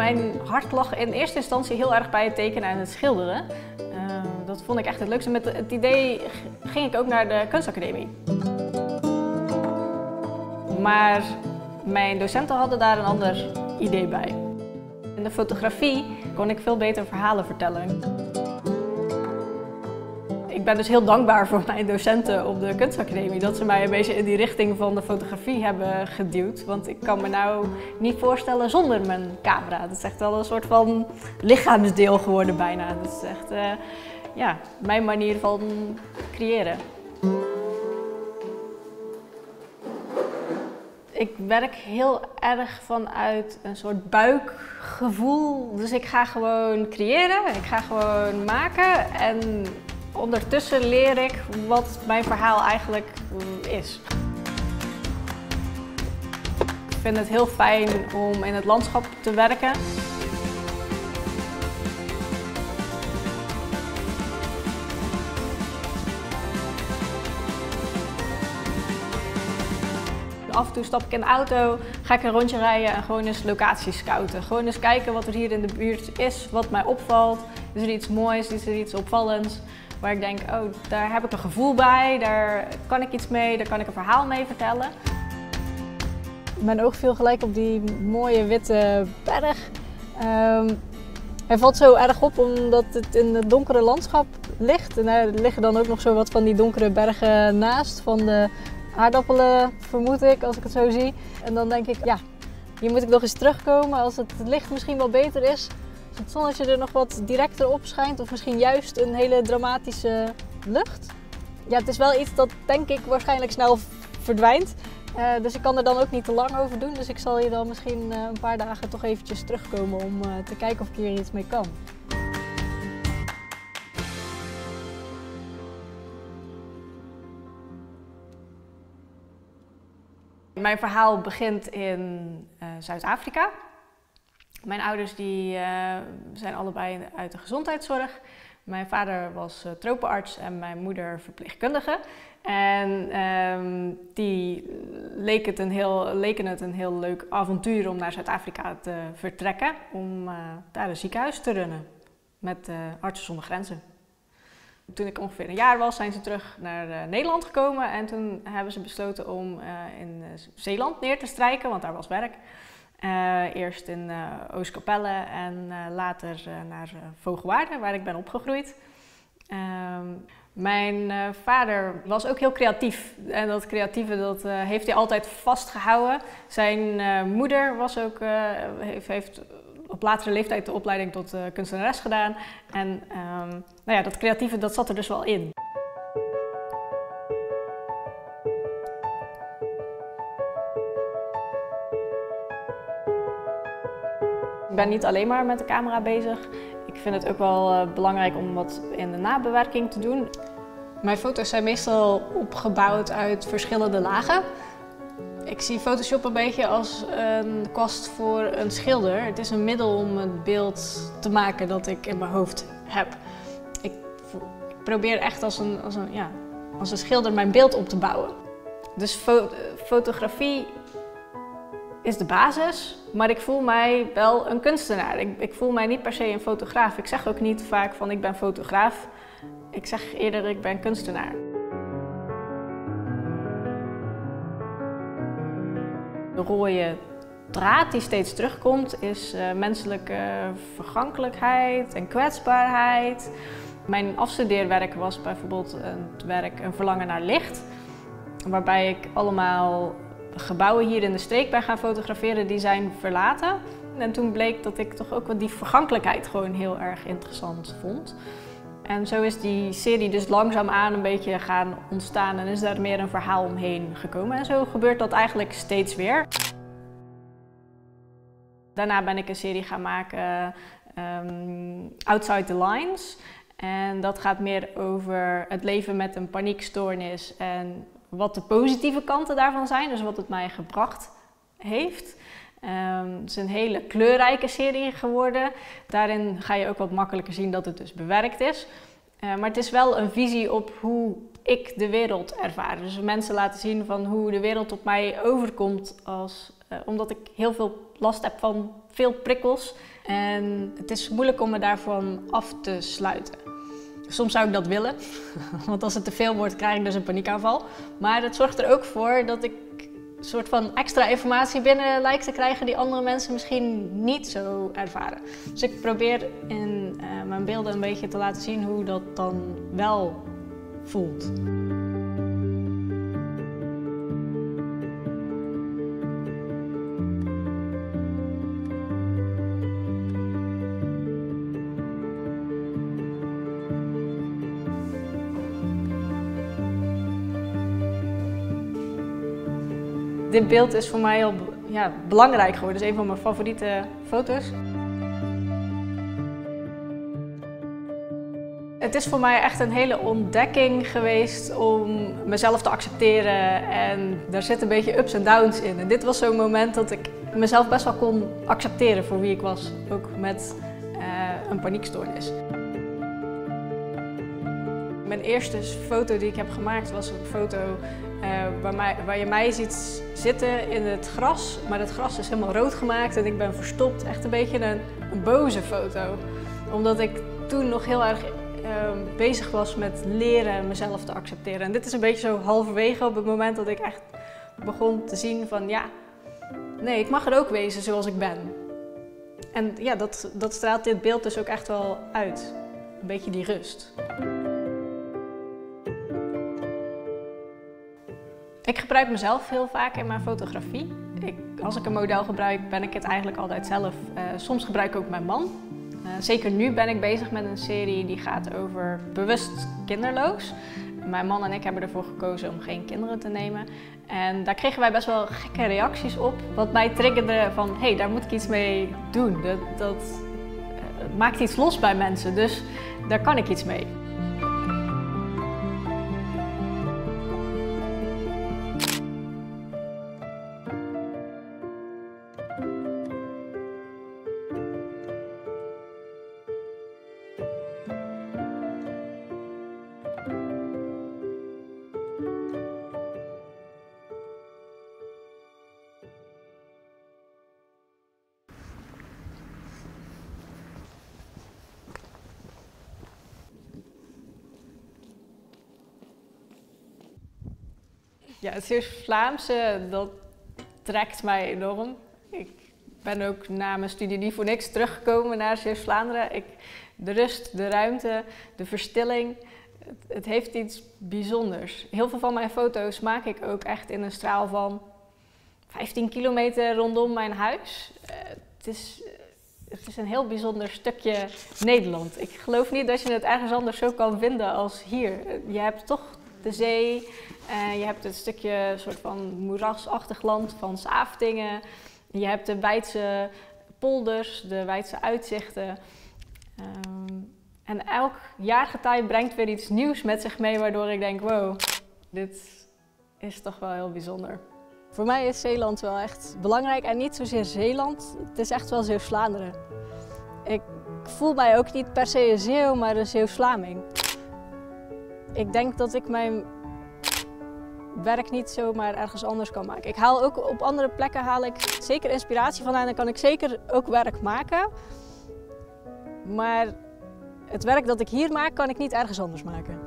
Mijn hart lag in eerste instantie heel erg bij het tekenen en het schilderen. Dat vond ik echt het leukste. Met het idee ging ik ook naar de kunstacademie. Maar mijn docenten hadden daar een ander idee bij. In de fotografie kon ik veel beter verhalen vertellen. Ik ben dus heel dankbaar voor mijn docenten op de kunstacademie dat ze mij een beetje in die richting van de fotografie hebben geduwd. Want ik kan me nou niet voorstellen zonder mijn camera. Het is echt wel een soort van lichaamsdeel geworden bijna. Het is echt ja, mijn manier van creëren. Ik werk heel erg vanuit een soort buikgevoel. Dus ik ga gewoon creëren, ik ga gewoon maken en ondertussen leer ik wat mijn verhaal eigenlijk is. Ik vind het heel fijn om in het landschap te werken. Af en toe stap ik in de auto, ga ik een rondje rijden en gewoon eens locaties scouten. Gewoon eens kijken wat er hier in de buurt is, wat mij opvalt. Is er iets moois, is er iets opvallends waar ik denk, oh, daar heb ik een gevoel bij, daar kan ik iets mee, daar kan ik een verhaal mee vertellen. Mijn oog viel gelijk op die mooie witte berg. Hij valt zo erg op omdat het in het donkere landschap ligt. En er liggen dan ook nog zo wat van die donkere bergen naast van de aardappelen, vermoed ik, als ik het zo zie. En dan denk ik, ja, hier moet ik nog eens terugkomen als het licht misschien wel beter is. Als het zonnetje er nog wat directer op schijnt of misschien juist een hele dramatische lucht. Ja, het is wel iets dat denk ik waarschijnlijk snel verdwijnt. Dus ik kan er dan ook niet te lang over doen. Dus ik zal hier dan misschien een paar dagen toch eventjes terugkomen om te kijken of ik hier iets mee kan. Mijn verhaal begint in Zuid-Afrika. Mijn ouders zijn allebei uit de gezondheidszorg. Mijn vader was tropenarts en mijn moeder verpleegkundige. En die leken het een heel leuk avontuur om naar Zuid-Afrika te vertrekken. Om daar een ziekenhuis te runnen met Artsen zonder Grenzen. Toen ik ongeveer een jaar was, zijn ze terug naar Nederland gekomen en toen hebben ze besloten om in Zeeland neer te strijken, want daar was werk. Eerst in Oostkapelle en later naar Vogelwaarde, waar ik ben opgegroeid. Mijn vader was ook heel creatief en dat creatieve heeft hij altijd vastgehouden. Zijn moeder heeft op latere leeftijd de opleiding tot kunstenares gedaan. En nou ja, dat creatieve dat zat er dus wel in. Ik ben niet alleen maar met de camera bezig. Ik vind het ook wel belangrijk om wat in de nabewerking te doen. Mijn foto's zijn meestal opgebouwd uit verschillende lagen. Ik zie Photoshop een beetje als een kwast voor een schilder. Het is een middel om het beeld te maken dat ik in mijn hoofd heb. Ik probeer echt als een schilder mijn beeld op te bouwen. Dus fotografie is de basis, maar ik voel mij wel een kunstenaar. Ik voel mij niet per se een fotograaf. Ik zeg ook niet vaak van ik ben fotograaf. Ik zeg eerder ik ben kunstenaar. De rode draad die steeds terugkomt is menselijke vergankelijkheid en kwetsbaarheid. Mijn afstudeerwerk was bijvoorbeeld het werk Een verlangen naar licht. Waarbij ik allemaal gebouwen hier in de streek ben gaan fotograferen die zijn verlaten. En toen bleek dat ik toch ook wel die vergankelijkheid gewoon heel erg interessant vond. En zo is die serie dus langzaamaan een beetje gaan ontstaan en is daar meer een verhaal omheen gekomen. En zo gebeurt dat eigenlijk steeds weer. Daarna ben ik een serie gaan maken, Outside the Lines. En dat gaat meer over het leven met een paniekstoornis en wat de positieve kanten daarvan zijn. Dus wat het mij gebracht heeft. Het is een hele kleurrijke serie geworden. Daarin ga je ook wat makkelijker zien dat het dus bewerkt is. Maar het is wel een visie op hoe ik de wereld ervaar. Dus mensen laten zien van hoe de wereld op mij overkomt omdat ik heel veel last heb van veel prikkels. En het is moeilijk om me daarvan af te sluiten. Soms zou ik dat willen, want als het te veel wordt krijg ik dus een paniekaanval. Maar het zorgt er ook voor dat ik een soort van extra informatie binnen lijkt te krijgen die andere mensen misschien niet zo ervaren. Dus ik probeer in mijn beelden een beetje te laten zien hoe dat dan wel voelt. Dit beeld is voor mij heel belangrijk geworden. Het is een van mijn favoriete foto's. Het is voor mij echt een hele ontdekking geweest om mezelf te accepteren. En daar zitten een beetje ups en downs in. En dit was zo'n moment dat ik mezelf best wel kon accepteren voor wie ik was. Ook met een paniekstoornis. Mijn eerste foto die ik heb gemaakt was een foto waar je mij ziet zitten in het gras. Maar het gras is helemaal rood gemaakt en ik ben verstopt. Echt een beetje een boze foto. Omdat ik toen nog heel erg bezig was met leren mezelf te accepteren. En dit is een beetje zo halverwege op het moment dat ik echt begon te zien van ja, nee, ik mag er ook wezen zoals ik ben. En ja, dat straalt dit beeld dus ook echt wel uit. Een beetje die rust. Ik gebruik mezelf heel vaak in mijn fotografie. Als ik een model gebruik, ben ik het eigenlijk altijd zelf. Soms gebruik ik ook mijn man. Zeker nu ben ik bezig met een serie die gaat over bewust kinderloos. Mijn man en ik hebben ervoor gekozen om geen kinderen te nemen. En daar kregen wij best wel gekke reacties op. Wat mij triggerde van, hé, daar moet ik iets mee doen. Dat maakt iets los bij mensen, dus daar kan ik iets mee. Ja, het Zeeuws-Vlaamse, dat trekt mij enorm. Ik ben ook na mijn studie niet voor niks teruggekomen naar Zeeuws-Vlaanderen. De rust, de ruimte, de verstilling, het heeft iets bijzonders. Heel veel van mijn foto's maak ik ook echt in een straal van 15 kilometer rondom mijn huis. Het is een heel bijzonder stukje Nederland. Ik geloof niet dat je het ergens anders zo kan vinden als hier. Je hebt toch de zee, je hebt het stukje soort van moerasachtig land van Saftingen. Je hebt de Weidse polders, de Weidse uitzichten. En elk jaargetij brengt weer iets nieuws met zich mee, waardoor ik denk, wow, dit is toch wel heel bijzonder. Voor mij is Zeeland wel echt belangrijk en niet zozeer Zeeland, het is echt wel Zeeuws-Vlaanderen. Ik voel mij ook niet per se een Zeeuw, maar een Zeeuws-Vlaming. Ik denk dat ik mijn werk niet zomaar ergens anders kan maken. Ik haal ook op andere plekken zeker inspiratie vandaan en kan ik zeker ook werk maken. Maar het werk dat ik hier maak, kan ik niet ergens anders maken.